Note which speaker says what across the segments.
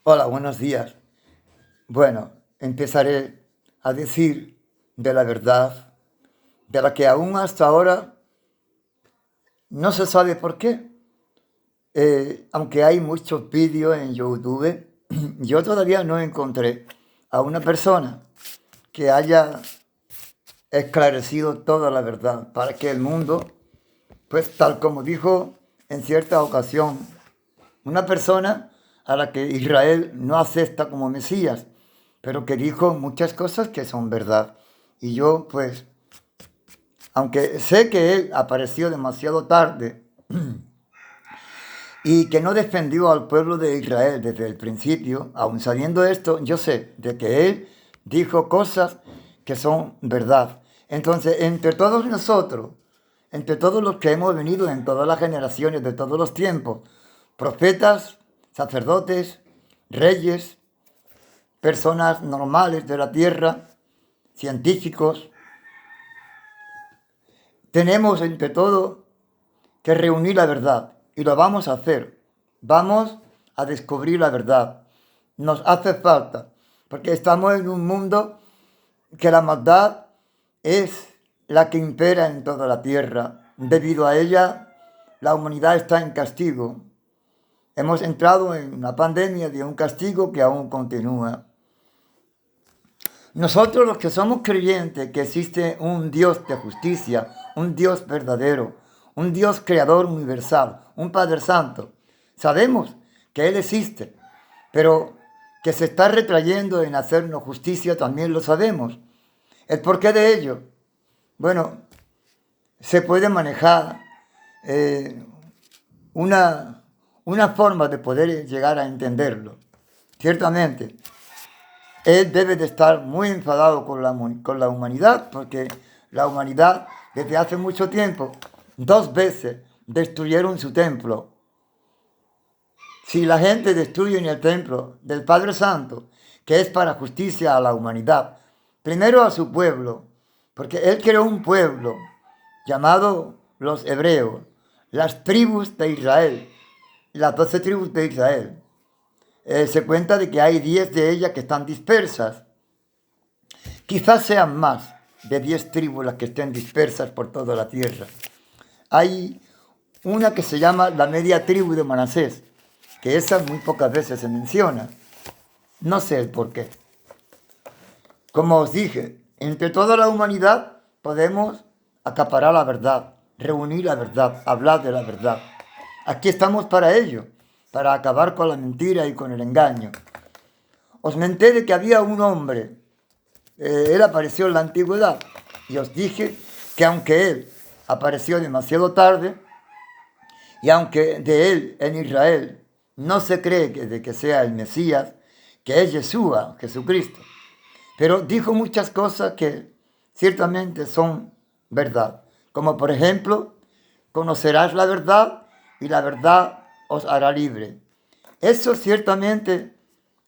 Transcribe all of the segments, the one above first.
Speaker 1: Hola, buenos días. Bueno, empezaré a decir de la verdad, de la que aún hasta ahora no se sabe por qué. Aunque hay muchos vídeos en YouTube, yo todavía no encontré a una persona que haya esclarecido toda la verdad para que el mundo, pues tal como dijo en cierta ocasión una persona a la que Israel no acepta como Mesías, pero que dijo muchas cosas que son verdad. Y yo, pues, aunque sé que él apareció demasiado tarde y que no defendió al pueblo de Israel desde el principio, aun sabiendo esto, yo sé de que él dijo cosas que son verdad. Entonces, entre todos nosotros, entre todos los que hemos venido en todas las generaciones de todos los tiempos, profetas, sacerdotes, reyes, personas normales de la tierra, científicos, tenemos entre todo que reunir la verdad y lo vamos a hacer. Vamos a descubrir la verdad. Nos hace falta, porque estamos en un mundo que la maldad es la que impera en toda la tierra. Debido a ella, la humanidad está en castigo. Hemos entrado en una pandemia de un castigo que aún continúa. Nosotros los que somos creyentes que existe un Dios de justicia, un Dios verdadero, un Dios creador universal, un Padre Santo, sabemos que Él existe, pero que se está retrayendo en hacernos justicia también lo sabemos. ¿El porqué de ello? Bueno, se puede manejar eh, una, una forma de poder llegar a entenderlo. Ciertamente, él debe de estar muy enfadado con la humanidad, porque la humanidad desde hace mucho tiempo, dos veces destruyeron su templo. Si la gente destruye el templo del Padre Santo, que es para justicia a la humanidad, primero a su pueblo, porque él creó un pueblo llamado los hebreos, las tribus de Israel, las 12 tribus de Israel. Se cuenta de que hay 10 de ellas que están dispersas. Quizás sean más de 10 tribus las que estén dispersas por toda la tierra. Hay una que se llama la media tribu de Manasés, que esa muy pocas veces se menciona. No sé el por qué. Como os dije, entre toda la humanidad podemos acaparar la verdad, reunir la verdad, hablar de la verdad. Aquí estamos para ello, para acabar con la mentira y con el engaño. Os menté de que había un hombre, él apareció en la antigüedad, y os dije que aunque él apareció demasiado tarde, y aunque de él en Israel no se cree de que sea el Mesías, que es Yeshua, Jesucristo, pero dijo muchas cosas que ciertamente son verdad. Como por ejemplo, conocerás la verdad y la verdad os hará libre. Eso ciertamente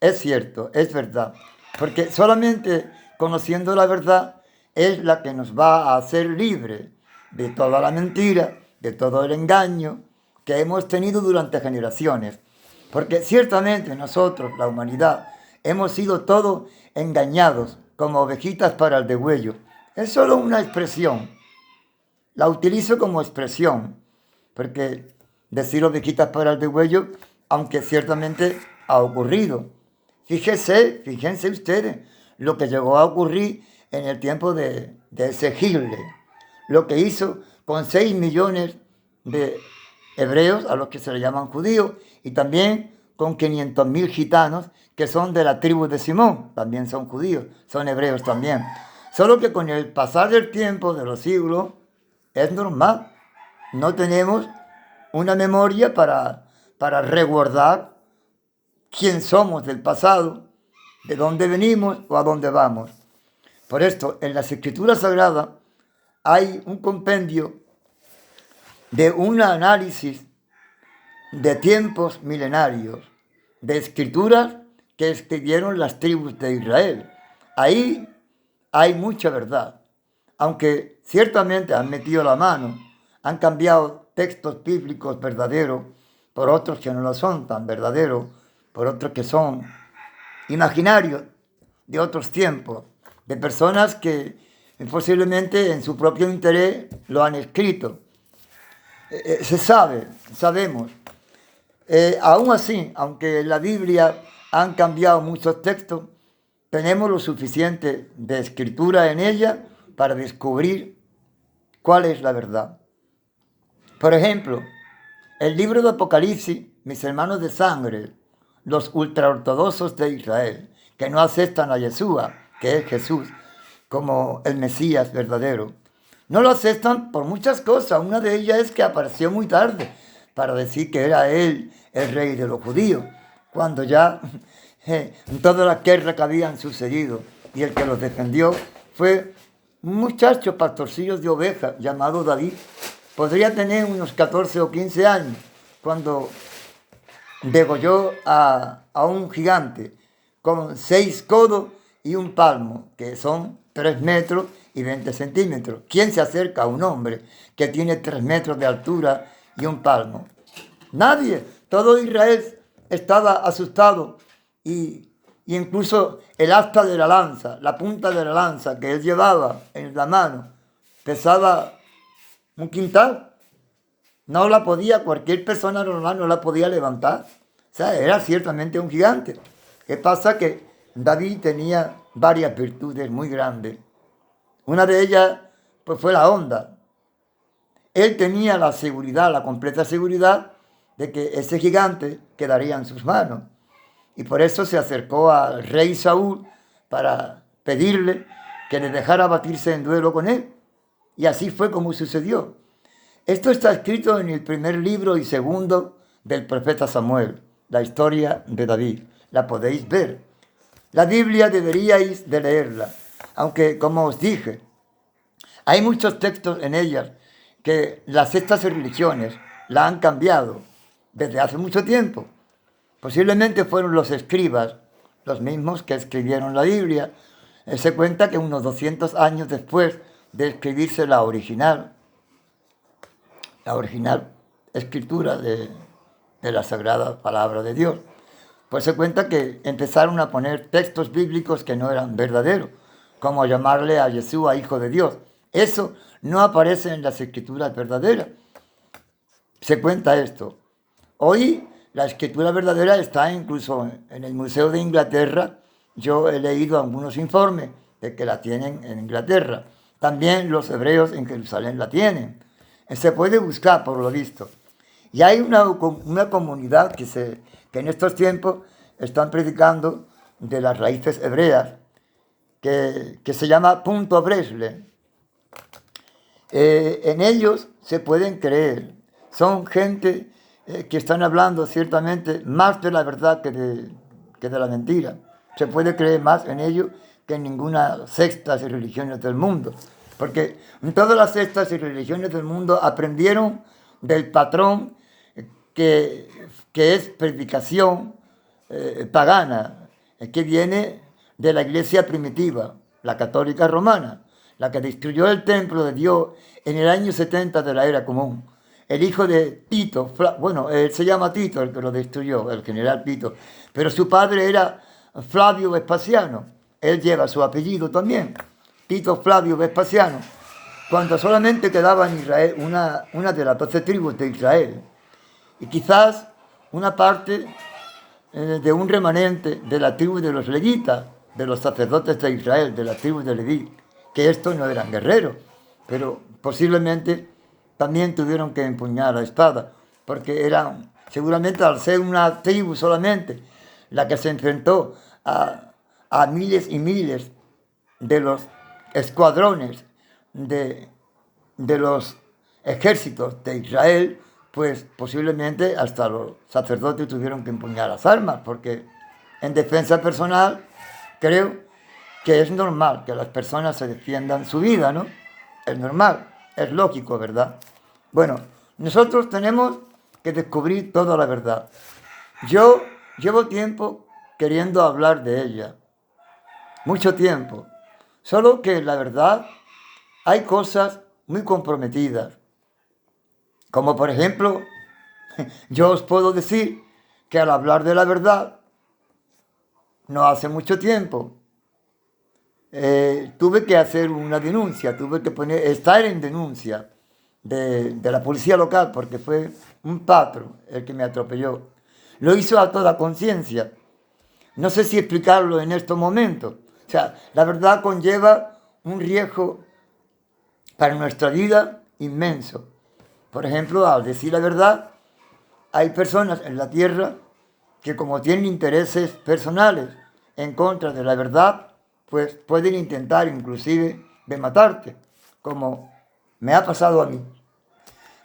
Speaker 1: es cierto, es verdad. Porque solamente conociendo la verdad es la que nos va a hacer libre de toda la mentira, de todo el engaño que hemos tenido durante generaciones. Porque ciertamente nosotros, la humanidad, hemos sido todos engañados como ovejitas para el degüello. Es solo una expresión. La utilizo como expresión, porque decir ovejitas para el degüello, aunque ciertamente ha ocurrido. Fíjense ustedes lo que llegó a ocurrir en el tiempo de ese Hitler, lo que hizo con 6 millones de hebreos, a los que se le llaman judíos, y también con 500.000 gitanos que son de la tribu de Simón, también son judíos, son hebreos también. Solo que con el pasar del tiempo, de los siglos, es normal. No tenemos una memoria para resguardar quién somos del pasado, de dónde venimos o a dónde vamos. Por esto, en las Escrituras Sagradas hay un compendio de un análisis de tiempos milenarios, de escrituras que escribieron las tribus de Israel. Ahí hay mucha verdad, aunque ciertamente han metido la mano, han cambiado textos bíblicos verdaderos por otros que no lo son tan verdaderos, por otros que son imaginarios de otros tiempos, de personas que posiblemente en su propio interés lo han escrito. Sabemos. Aún así, aunque en la Biblia han cambiado muchos textos, tenemos lo suficiente de escritura en ella para descubrir cuál es la verdad. Por ejemplo, el libro de Apocalipsis, mis hermanos de sangre, los ultraortodoxos de Israel, que no aceptan a Yeshua, que es Jesús, como el Mesías verdadero. No lo aceptan por muchas cosas. Una de ellas es que apareció muy tarde para decir que era él el rey de los judíos, cuando ya todas las guerras que habían sucedido y el que los defendió fue un muchacho pastorcillo de ovejas llamado David. Podría tener unos 14 o 15 años cuando degolló a un gigante con 6 codos y un palmo, que son 3 metros y 20 centímetros. ¿Quién se acerca a un hombre que tiene 3 metros de altura y un palmo? Nadie. Todo Israel estaba asustado y incluso el asta de la lanza, la punta de la lanza que él llevaba en la mano, pesaba un quintal. No la podía, cualquier persona normal no la podía levantar. O sea, era ciertamente un gigante. ¿Qué pasa? Que David tenía varias virtudes muy grandes. Una de ellas pues, fue la honra. Él tenía la seguridad, la completa seguridad de que ese gigante quedaría en sus manos. Y por eso se acercó al rey Saúl para pedirle que le dejara batirse en duelo con él. Y así fue como sucedió. Esto está escrito en el primer libro y segundo del profeta Samuel, la historia de David. La podéis ver. La Biblia deberíais de leerla, aunque como os dije, hay muchos textos en ella que las sectas y religiones la han cambiado desde hace mucho tiempo. Posiblemente fueron los escribas, los mismos que escribieron la Biblia. Se cuenta que unos 200 años después de escribirse la original escritura de la Sagrada Palabra de Dios, pues se cuenta que empezaron a poner textos bíblicos que no eran verdaderos, como llamarle a Yeshua hijo de Dios. Eso no aparece en las escrituras verdaderas. Se cuenta esto. Hoy la escritura verdadera está incluso en el Museo de Inglaterra. Yo he leído algunos informes de que la tienen en Inglaterra. También los hebreos en Jerusalén la tienen. Se puede buscar por lo visto. Y hay una comunidad que en estos tiempos están predicando de las raíces hebreas, que se llama Punto Bresle. En ellos se pueden creer. Son gente que están hablando ciertamente más de la verdad que de la mentira. Se puede creer más en ellos que en ninguna sectas y religiones del mundo. Porque todas las sectas y religiones del mundo aprendieron del patrón que es predicación pagana, que viene de la iglesia primitiva, la católica romana, la que destruyó el templo de Dios en el año 70 de la era común. El hijo de Tito, él se llama Tito, el que lo destruyó, el general Tito, pero su padre era Flavio Vespasiano, él lleva su apellido también, Tito Flavio Vespasiano, cuando solamente quedaba en Israel una de las 12 tribus de Israel, y quizás una parte de un remanente de la tribu de los levitas, de los sacerdotes de Israel, de la tribu de Leví, que estos no eran guerreros, pero posiblemente también tuvieron que empuñar la espada, porque eran, seguramente al ser una tribu solamente, la que se enfrentó a miles y miles de los escuadrones de los ejércitos de Israel, pues posiblemente hasta los sacerdotes tuvieron que empuñar las armas, porque en defensa personal creo que es normal que las personas se defiendan su vida, ¿no? Es normal, es lógico, ¿verdad? Bueno, nosotros tenemos que descubrir toda la verdad. Yo llevo tiempo queriendo hablar de ella, mucho tiempo, solo que la verdad hay cosas muy comprometidas, como por ejemplo, yo os puedo decir que al hablar de la verdad no hace mucho tiempo, tuve que hacer una denuncia, tuve que estar en denuncia de la policía local porque fue un patro el que me atropelló. Lo hizo a toda conciencia. No sé si explicarlo en estos momentos. O sea, la verdad conlleva un riesgo para nuestra vida inmenso. Por ejemplo, al decir la verdad, hay personas en la tierra que como tienen intereses personales en contra de la verdad, pues pueden intentar inclusive de matarte, como me ha pasado a mí.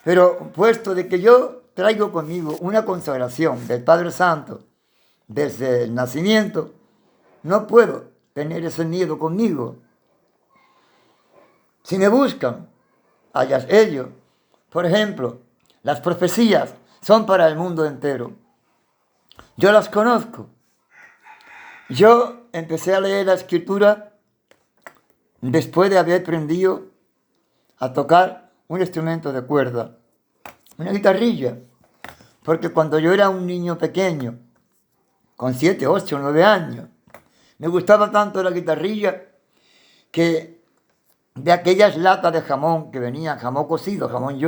Speaker 1: Pero puesto de que yo traigo conmigo una consagración del Padre Santo desde el nacimiento, no puedo tener ese miedo conmigo. Si me buscan, allá ellos. Por ejemplo, las profecías son para el mundo entero. Yo las conozco. Yo empecé a leer la escritura después de haber aprendido a tocar un instrumento de cuerda, una guitarrilla. Porque cuando yo era un niño pequeño, con 7, 8, 9 años, me gustaba tanto la guitarrilla que de aquellas latas de jamón que venían, jamón cocido, jamón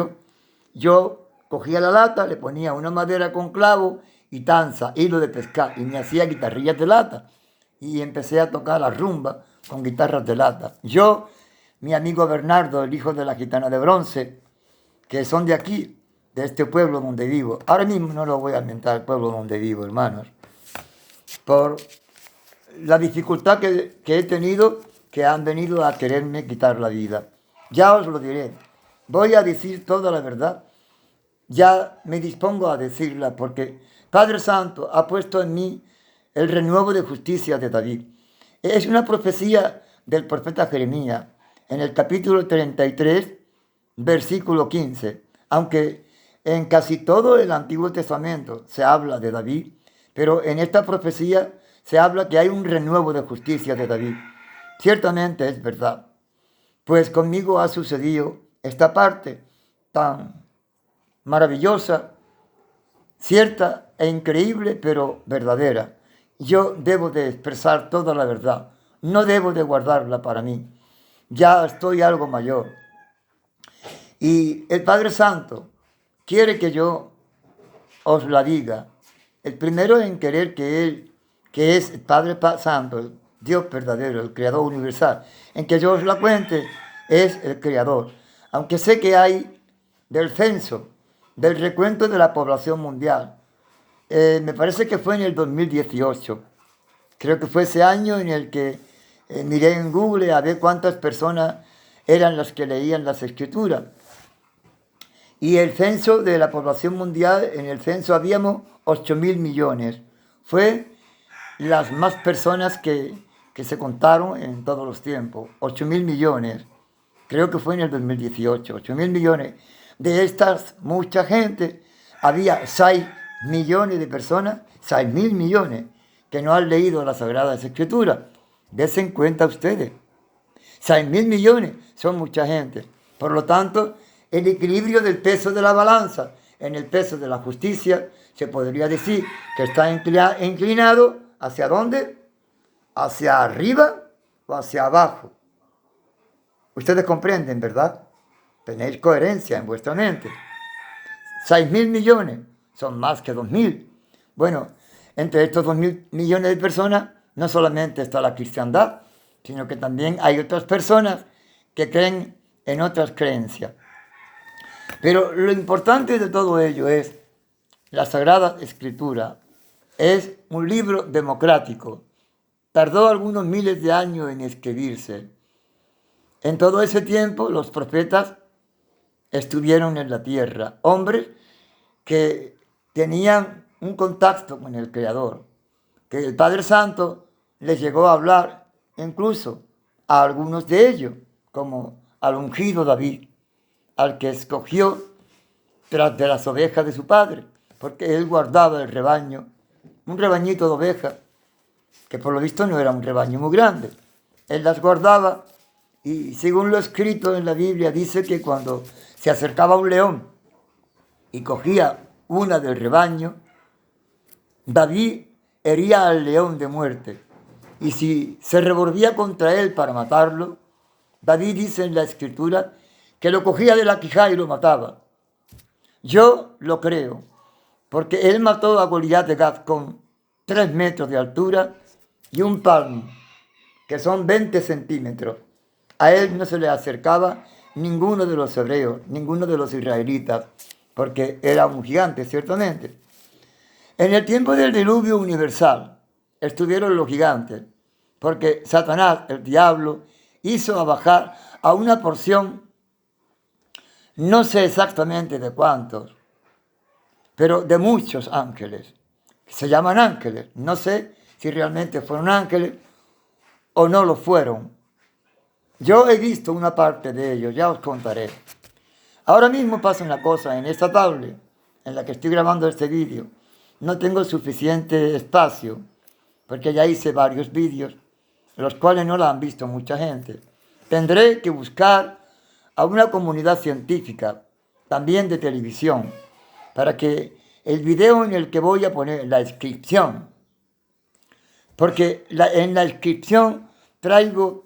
Speaker 1: yo cogía la lata, le ponía una madera con clavo y tanza, hilo de pescar, y me hacía guitarrillas de lata. Y empecé a tocar la rumba con guitarras de lata. Yo, mi amigo Bernardo, el hijo de la gitana de bronce, que son de aquí, de este pueblo donde vivo. Ahora mismo no lo voy a mentar el pueblo donde vivo, hermanos, por la dificultad que he tenido, que han venido a quererme quitar la vida. Ya os lo diré. Voy a decir toda la verdad. Ya me dispongo a decirla porque Padre Santo ha puesto en mí el renuevo de justicia de David. Es una profecía del profeta Jeremías en el capítulo 33, versículo 15. Aunque en casi todo el Antiguo Testamento se habla de David, pero en esta profecía se habla que hay un renuevo de justicia de David. Ciertamente es verdad, pues conmigo ha sucedido esta parte tan maravillosa, cierta e increíble, pero verdadera. Yo debo de expresar toda la verdad, no debo de guardarla para mí. Ya estoy algo mayor. Y el Padre Santo quiere que yo os la diga. El primero en querer que Él, que es el Padre Santo, el Dios verdadero, el Creador universal, en que yo os la cuente, es el Creador. Aunque sé que hay del censo, del recuento de la población mundial, me parece que fue en el 2018. Creo que fue ese año en el que miré en Google a ver cuántas personas eran las que leían las escrituras. Y el censo de la población mundial, en el censo habíamos 8.000 millones. Fue las más personas que se contaron en todos los tiempos. 8.000 millones. Creo que fue en el 2018. 8.000 millones. De estas, mucha gente, había 6 millones de personas, 6.000 millones, que no han leído las Sagradas Escrituras. Dense en cuenta ustedes. 6.000 millones son mucha gente. Por lo tanto, el equilibrio del peso de la balanza en el peso de la justicia, se podría decir que está inclinado ¿hacia dónde? ¿Hacia arriba o hacia abajo? Ustedes comprenden, ¿verdad? Tenéis coherencia en vuestra mente. 6.000 millones son más que 2.000. Bueno, entre estos 2.000 millones de personas no solamente está la cristiandad, sino que también hay otras personas que creen en otras creencias. Pero lo importante de todo ello es la Sagrada Escritura. Es un libro democrático. Tardó algunos miles de años en escribirse. En todo ese tiempo los profetas estuvieron en la tierra. Hombres que tenían un contacto con el Creador. Que el Padre Santo les llegó a hablar incluso a algunos de ellos, como al ungido David, al que escogió tras de las ovejas de su padre, porque él guardaba el rebaño, un rebañito de ovejas, que por lo visto no era un rebaño muy grande. Él las guardaba y según lo escrito en la Biblia dice que cuando se acercaba un león y cogía una del rebaño, David hería al león de muerte. Y si se revolvía contra él para matarlo, David dice en la Escritura que lo cogía de la quijada y lo mataba. Yo lo creo, porque él mató a Goliat de Gat con 3 metros de altura y un palmo, que son 20 centímetros. A él no se le acercaba ninguno de los hebreos, ninguno de los israelitas, porque era un gigante, ciertamente. En el tiempo del diluvio universal estuvieron los gigantes, porque Satanás, el diablo, hizo bajar a una porción, no sé exactamente de cuántos, pero de muchos ángeles. Se llaman ángeles. No sé si realmente fueron ángeles o no lo fueron. Yo he visto una parte de ellos, ya os contaré. Ahora mismo pasa una cosa, en esta tablet en la que estoy grabando este vídeo, no tengo suficiente espacio, porque ya hice varios vídeos, los cuales no la han visto mucha gente. Tendré que buscar a una comunidad científica, también de televisión, para que el video en el que voy a poner la inscripción, porque en la inscripción traigo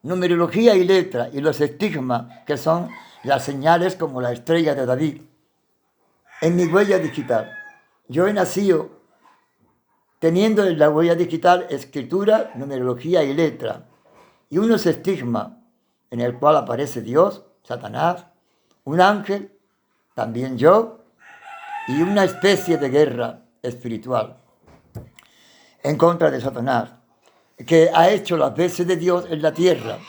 Speaker 1: numerología y letra y los estigmas, que son las señales como la estrella de David, en mi huella digital. Yo he nacido teniendo en la huella digital escritura, numerología y letra, y unos estigmas en el cual aparece Dios, Satanás, un ángel, también yo, y una especie de guerra espiritual en contra de Satanás, que ha hecho las veces de Dios en la tierra,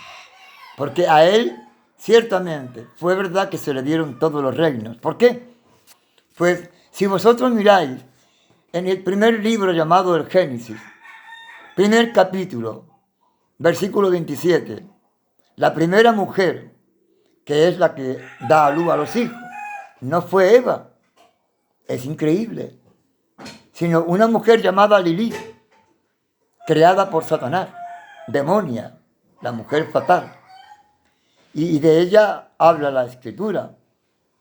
Speaker 1: porque a él ciertamente fue verdad que se le dieron todos los reinos. ¿Por qué? Pues si vosotros miráis en el primer libro llamado el Génesis, primer capítulo, versículo 27, la primera mujer, que es la que da a luz a los hijos, no fue Eva, es increíble, sino una mujer llamada Lilith, creada por Satanás, demonia, la mujer fatal. Y de ella habla la Escritura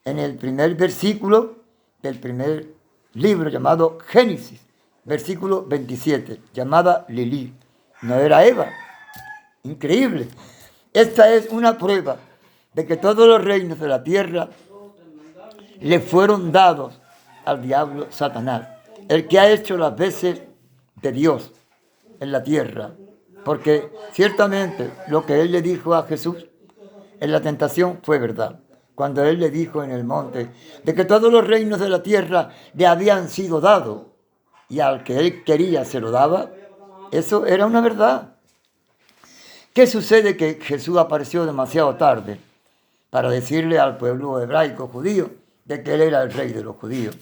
Speaker 1: en el primer versículo del primer libro llamado Génesis, versículo 27, llamada Lilith. No era Eva. Increíble. Esta es una prueba de que todos los reinos de la tierra le fueron dados al diablo Satanás, el que ha hecho las veces de Dios en la tierra, porque ciertamente lo que él le dijo a Jesús en la tentación fue verdad, cuando él le dijo en el monte de que todos los reinos de la tierra le habían sido dados y al que él quería se lo daba. Eso era una verdad. ¿Qué sucede? Que Jesús apareció demasiado tarde para decirle al pueblo hebraico judío de que él era el rey de los judíos,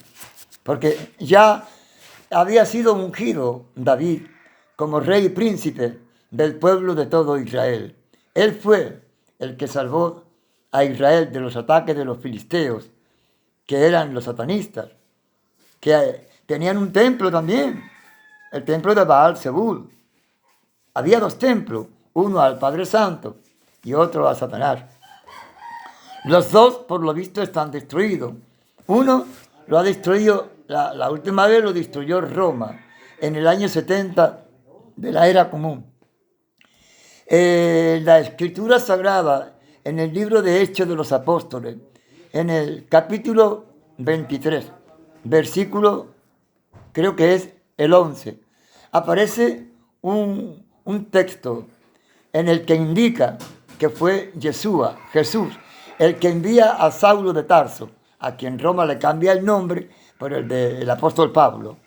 Speaker 1: porque ya había sido ungido David como rey y príncipe del pueblo de todo Israel. Él fue el que salvó a Israel de los ataques de los filisteos, que eran los satanistas, que tenían un templo también, el templo de Baal Zebul. Había 2 templos, uno al Padre Santo y otro a Satanás. Los 2, por lo visto, están destruidos. Uno lo ha destruido, la última vez lo destruyó Roma, en el año 70 de la era común. La Escritura Sagrada, en el libro de Hechos de los Apóstoles, en el capítulo 23, versículo, creo que es el 11, aparece un texto en el que indica que fue Yeshua, Jesús, el que envía a Saulo de Tarso, a quien Roma le cambia el nombre por el del apóstol Pablo.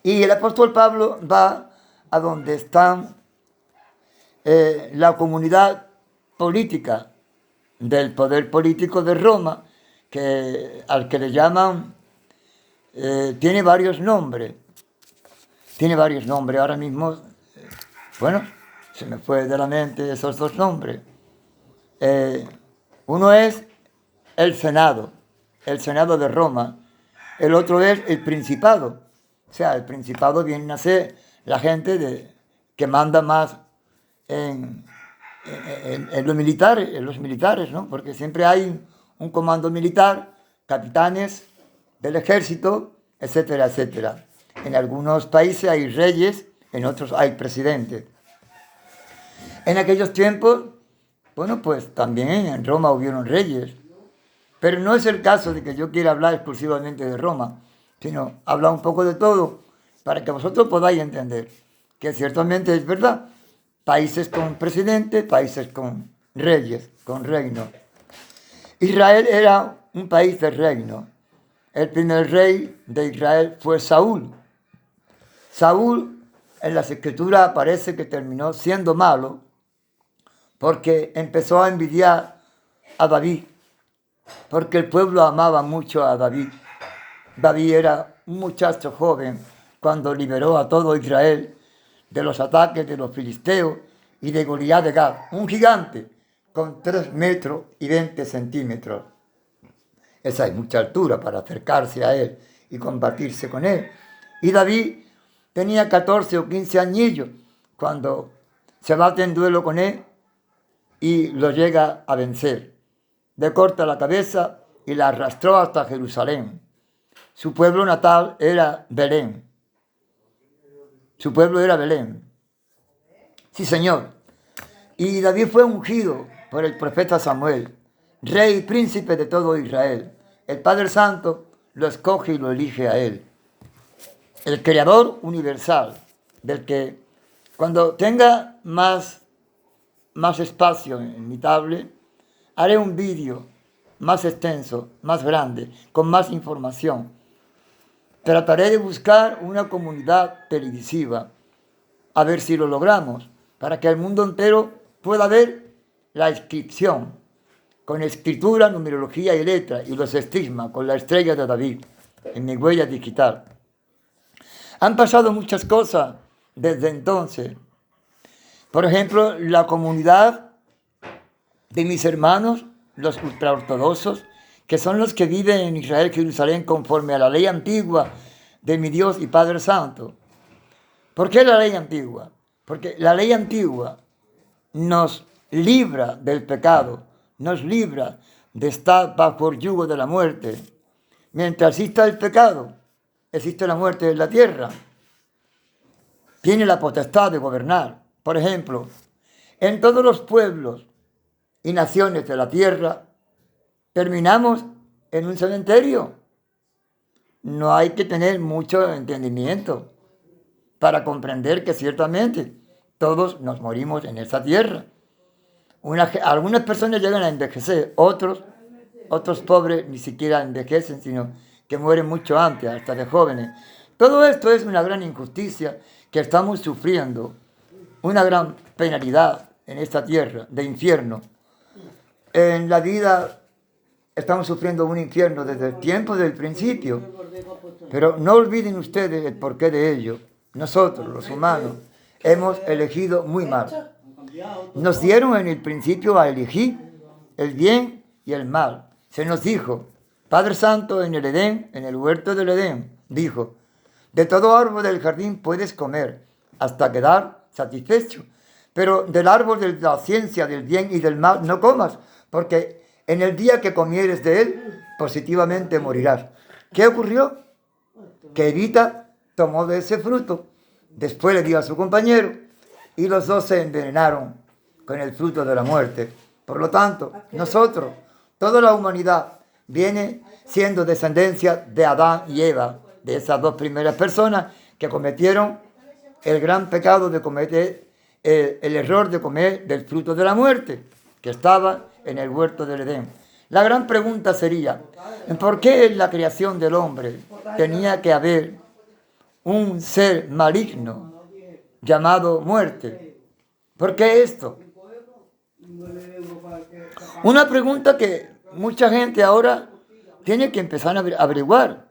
Speaker 1: Y el apóstol Pablo va a donde están la comunidad política del poder político de Roma, al que le llaman, tiene varios nombres. Tiene varios nombres. Ahora mismo, bueno, se me fue de la mente esos 2 nombres. Uno es el Senado de Roma. El otro es el Principado. O sea, el Principado viene a ser la gente que manda más en los militares, ¿no? Porque siempre hay un comando militar, capitanes del ejército, etcétera, etcétera. En algunos países hay reyes en otros hay presidentes. En aquellos tiempos, bueno, pues también en Roma hubieron reyes, pero no es el caso de que yo quiera hablar exclusivamente de Roma, sino hablar un poco de todo para que vosotros podáis entender que ciertamente es verdad. Países con presidente, países con reyes, con reino. Israel era un país de reino. El primer rey de Israel fue Saúl. Saúl en las escrituras aparece que terminó siendo malo porque empezó a envidiar a David, porque el pueblo amaba mucho a David. David era un muchacho joven cuando liberó a todo Israel de los ataques de los filisteos y de Goliat de Gat, un gigante con 3 metros y 20 centímetros. Esa es mucha altura para acercarse a él y combatirse con él. Y David tenía 14 o 15 añillos cuando se bate en duelo con él y lo llega a vencer. Le corta la cabeza y la arrastró hasta Jerusalén. Su pueblo natal era Belén. Su pueblo era Belén. Sí, Señor. Y David fue ungido por el profeta Samuel, rey y príncipe de todo Israel. El Padre Santo lo escoge y lo elige a él. El Creador universal, del que cuando tenga más espacio en mi tablet, haré un vídeo más extenso, más grande, con más información. Trataré de buscar una comunidad televisiva, a ver si lo logramos, para que el mundo entero pueda ver la inscripción, con escritura, numerología y letra, y los estigmas, con la estrella de David, en mi huella digital. Han pasado muchas cosas desde entonces. Por ejemplo, la comunidad de mis hermanos, los ultraortodoxos, que son los que viven en Israel, Jerusalén, conforme a la ley antigua de mi Dios y Padre Santo. ¿Por qué la ley antigua? Porque la ley antigua nos libra del pecado, nos libra de estar bajo el yugo de la muerte. Mientras exista el pecado, existe la muerte en la tierra. Tiene la potestad de gobernar. Por ejemplo, en todos los pueblos y naciones de la tierra, terminamos en un cementerio. No hay que tener mucho entendimiento para comprender que ciertamente todos nos morimos en esa tierra. Algunas personas llegan a envejecer, otros pobres ni siquiera envejecen, sino que mueren mucho antes, hasta de jóvenes. Todo esto es una gran injusticia que estamos sufriendo, una gran penalidad en esta tierra de infierno. En la vida estamos sufriendo un infierno desde el tiempo del principio, pero no olviden ustedes el porqué de ello. Nosotros, los humanos, hemos elegido muy mal. Nos dieron en el principio a elegir el bien y el mal. Se nos dijo, Padre Santo en el Edén, en el huerto del Edén, dijo, de todo árbol del jardín puedes comer hasta quedar satisfecho, pero del árbol de la ciencia del bien y del mal no comas, porque en el día que comieres de él, positivamente morirás. ¿Qué ocurrió? Que Evita tomó de ese fruto, después le dio a su compañero y los dos se envenenaron con el fruto de la muerte. Por lo tanto, nosotros, toda la humanidad, viene siendo descendencia de Adán y Eva, de esas dos primeras personas que cometieron el gran pecado de cometer el error de comer del fruto de la muerte, que estaba en el huerto del Edén. La gran pregunta sería, ¿por qué en la creación del hombre tenía que haber un ser maligno llamado muerte? ¿Por qué esto? Una pregunta que mucha gente ahora tiene que empezar a averiguar.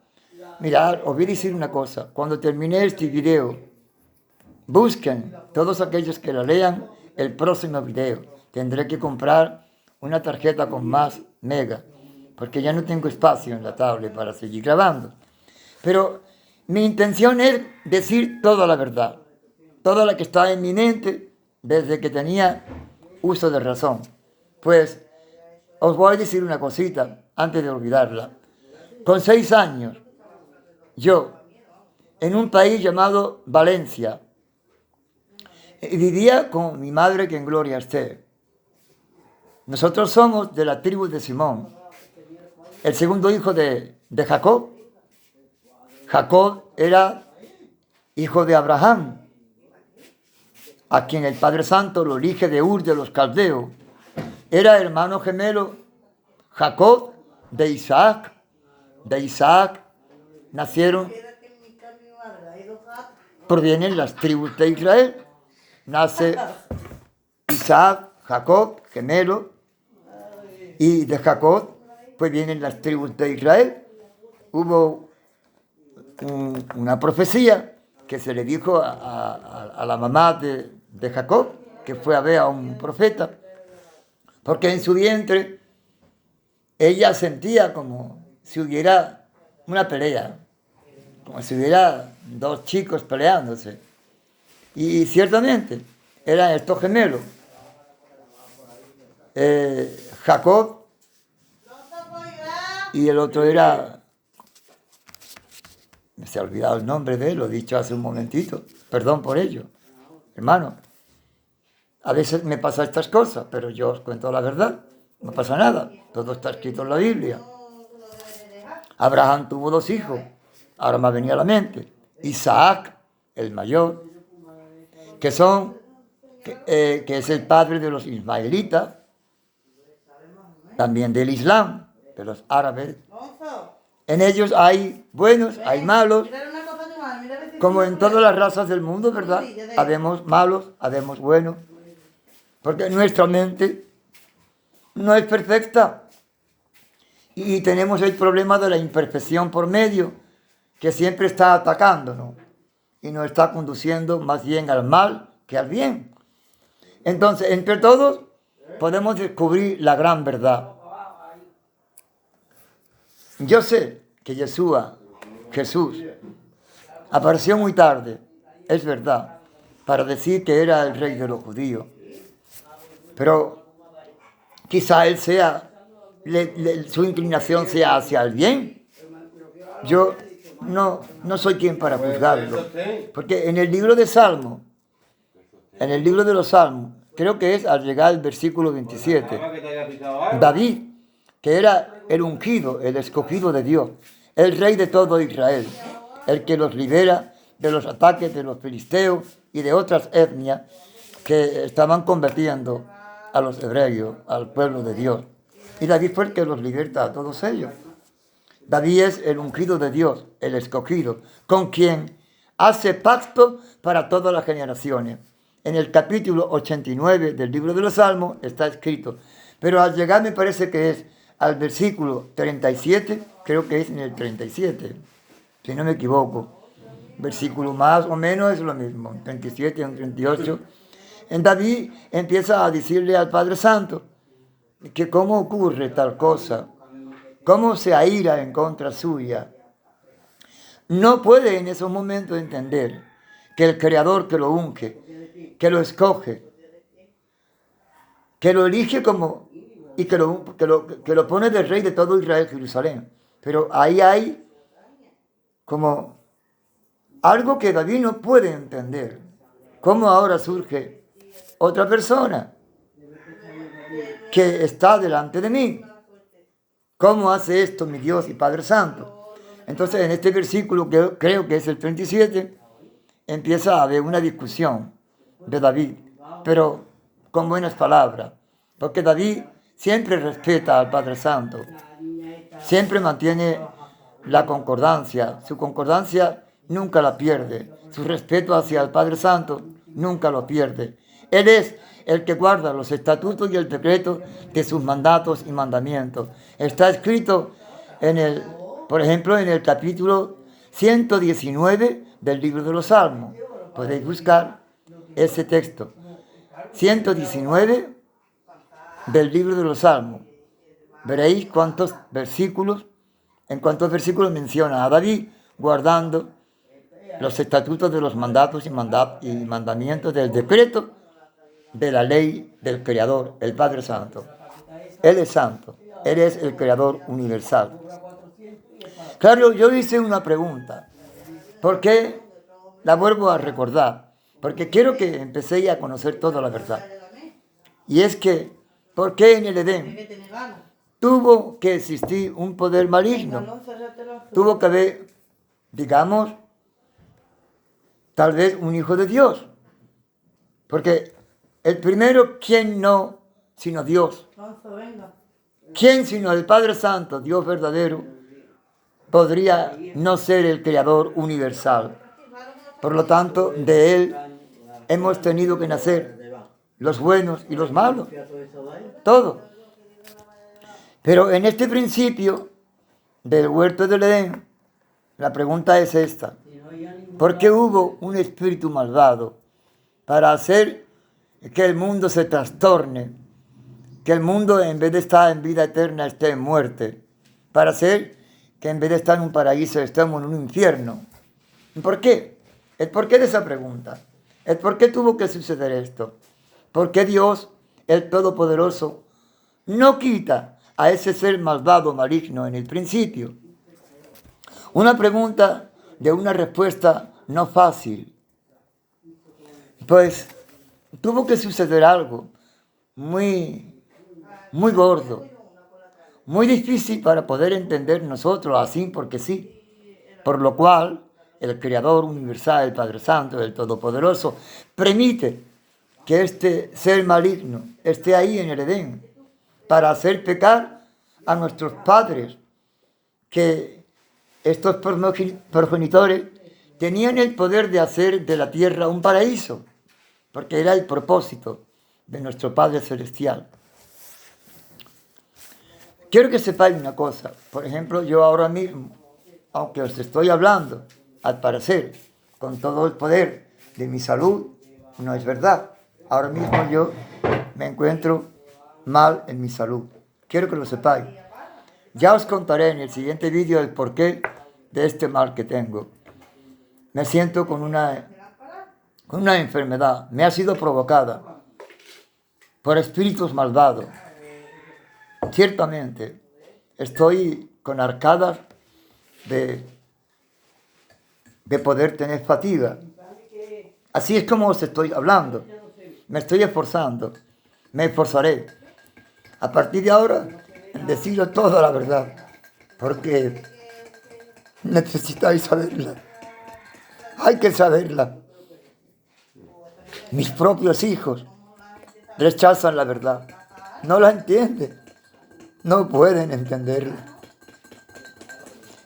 Speaker 1: Mirad, os voy a decir una cosa. Cuando termine este video, busquen, todos aquellos que lo lean, el próximo video. Tendré que comprar una tarjeta con más mega, porque ya no tengo espacio en la tablet para seguir grabando. Pero mi intención es decir toda la verdad, toda la que está en mi mente desde que tenía uso de razón. Pues os voy a decir una cosita antes de olvidarla. Con 6 años, yo, en un país llamado Valencia, Y vivía con mi madre, que en gloria esté. Nosotros somos de la tribu de Simón, el segundo hijo de Jacob. Jacob era hijo de Abraham, a quien el Padre Santo lo elige de Ur de los Caldeos. Era hermano gemelo Jacob de Isaac. De Isaac nacieron, provienen las tribus de Israel. Nace Isaac, Jacob, gemelo, y de Jacob pues vienen las tribus de Israel. Hubo una profecía que se le dijo a la mamá de Jacob, que fue a ver a un profeta, porque en su vientre ella sentía como si hubiera una pelea, como si hubiera dos chicos peleándose. Y ciertamente eran estos gemelos. Jacob y el otro era, se ha olvidado el nombre de él, lo he dicho hace un momentito, perdón por ello, hermano. A veces me pasa estas cosas, pero yo os cuento la verdad, no pasa nada, todo está escrito en la Biblia. Abraham tuvo 2 hijos, ahora me venía a la mente, Isaac, el mayor, que es el padre de los ismaelitas, también del Islam, de los árabes. En ellos hay buenos, hay malos, como en todas las razas del mundo, ¿verdad? Habemos malos, habemos buenos, porque nuestra mente no es perfecta y tenemos el problema de la imperfección por medio, que siempre está atacándonos y nos está conduciendo más bien al mal que al bien. Entonces, entre todos podemos descubrir la gran verdad. Yo sé que Jesús, apareció muy tarde, es verdad, para decir que era el rey de los judíos. Pero quizá él su inclinación sea hacia el bien. Yo no soy quien para juzgarlo. Porque en el libro de Salmos, en el libro de los Salmos, creo que es al llegar al versículo 27, David, que era el ungido, el escogido de Dios, el rey de todo Israel, el que los libera de los ataques de los filisteos y de otras etnias que estaban convirtiendo a los hebreos, al pueblo de Dios. Y David fue el que los liberta a todos ellos. David es el ungido de Dios, el escogido, con quien hace pacto para todas las generaciones. En el capítulo 89 del libro de los Salmos está escrito, pero al llegar me parece que es al versículo 37, creo que es en el 37, si no me equivoco. Versículo más o menos es lo mismo, 37 o 38. En David empieza a decirle al Padre Santo que cómo ocurre tal cosa, cómo se aira en contra suya. No puede en esos momentos entender que el Creador que lo unge, que lo escoge, que lo elige como y que lo pone de rey de todo Israel, Jerusalén. Pero ahí hay como algo que David no puede entender. ¿Cómo ahora surge otra persona que está delante de mí? ¿Cómo hace esto mi Dios y Padre Santo? Entonces en este versículo, que creo que es el 37, empieza a haber una discusión de David, pero con buenas palabras, porque David siempre respeta al Padre Santo, siempre mantiene la concordancia, su concordancia nunca la pierde, su respeto hacia el Padre Santo nunca lo pierde. Él es el que guarda los estatutos y el decreto de sus mandatos y mandamientos. Está escrito por ejemplo, en el capítulo 119 del libro de los Salmos. Podéis buscar ese texto. 119 del libro de los Salmos. Veréis en cuántos versículos menciona a David guardando los estatutos de los mandatos y mandamientos del decreto de la ley del Creador, el Padre Santo. Él es santo, Él es el Creador universal. Claro, yo hice una pregunta, ¿por qué? La vuelvo a recordar. porque quiero que empecéis a conocer toda la verdad. Y es que, ¿por qué en el Edén tuvo que existir un poder maligno? Tuvo que haber, digamos, tal vez un hijo de Dios. Porque el primero, ¿quién no sino Dios? ¿Quién sino el Padre Santo, Dios verdadero, podría no ser el Creador universal? Por lo tanto, de Él hemos tenido que nacer los buenos y los malos, todo. Pero en este principio del huerto del Edén, la pregunta es esta: ¿por qué hubo un espíritu malvado para hacer que el mundo se trastorne, que el mundo en vez de estar en vida eterna esté en muerte, para hacer que en vez de estar en un paraíso estemos en un infierno? ¿Por qué? El porqué de esa pregunta. El por qué tuvo que suceder esto. ¿Por qué Dios, el Todopoderoso, no quita a ese ser malvado, maligno en el principio? Una pregunta de una respuesta no fácil. Pues tuvo que suceder algo muy gordo, muy difícil para poder entender nosotros así porque sí. Por lo cual, el Creador universal, el Padre Santo, el Todopoderoso, permite que este ser maligno esté ahí en el Edén para hacer pecar a nuestros padres, que estos progenitores tenían el poder de hacer de la tierra un paraíso, porque era el propósito de nuestro Padre Celestial. Quiero que sepáis una cosa. Por ejemplo, yo ahora mismo, aunque os estoy hablando, al parecer, con todo el poder de mi salud, no es verdad. Ahora mismo yo me encuentro mal en mi salud. Quiero que lo sepáis. Ya os contaré en el siguiente vídeo el porqué de este mal que tengo. Me siento con una enfermedad. Me ha sido provocada por espíritus malvados. Ciertamente, estoy con arcadas de poder tener fatiga. Así es como os estoy hablando. Me estoy esforzando. Me esforzaré. A partir de ahora, en deciros toda la verdad. Porque necesitáis saberla. Hay que saberla. Mis propios hijos rechazan la verdad. No la entienden. No pueden entenderla.